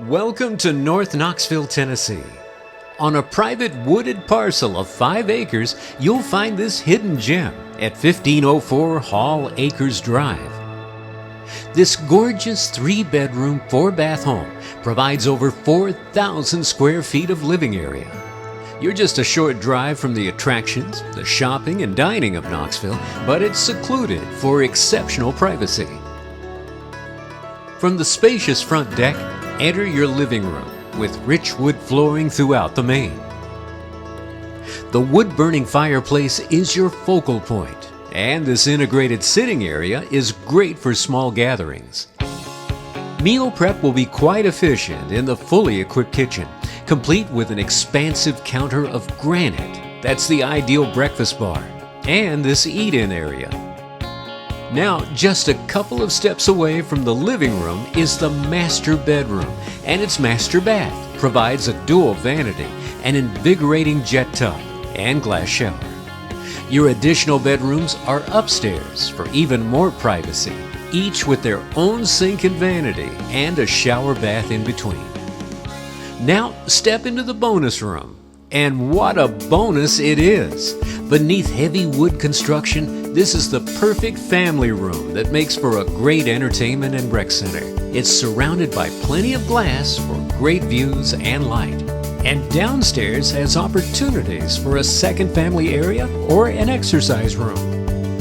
Welcome to North Knoxville, Tennessee. On a private wooded parcel of 5 acres, you'll find this hidden gem at 1504 Hall Acres Drive. This gorgeous 3-bedroom, 4-bath home provides over 4,000 square feet of living area. You're just a short drive from the attractions, the shopping and dining of Knoxville, but it's secluded for exceptional privacy. From the spacious front deck, enter your living room with rich wood flooring throughout the main. The wood-burning fireplace is your focal point, and this integrated sitting area is great for small gatherings. Meal prep will be quite efficient in the fully equipped kitchen, complete with an expansive counter of granite. That's the ideal breakfast bar, and this eat-in area. Now, just a couple of steps away from the living room is the master bedroom, and its master bath provides a dual vanity, an invigorating jet tub, and glass shower. Your additional bedrooms are upstairs for even more privacy, each with their own sink and vanity and a shower bath in between. Now, step into the bonus room. And what a bonus it is! Beneath heavy wood construction, this is the perfect family room that makes for a great entertainment and rec center. It's surrounded by plenty of glass for great views and light. And downstairs has opportunities for a second family area or an exercise room.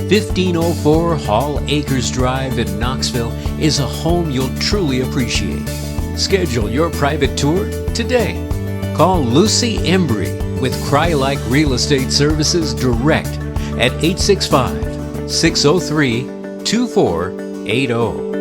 1504 Hall Acres Drive in Knoxville is a home you'll truly appreciate. Schedule your private tour today. Call Lucy Embry with Crye Leike Real Estate Services direct at 865-603-2480.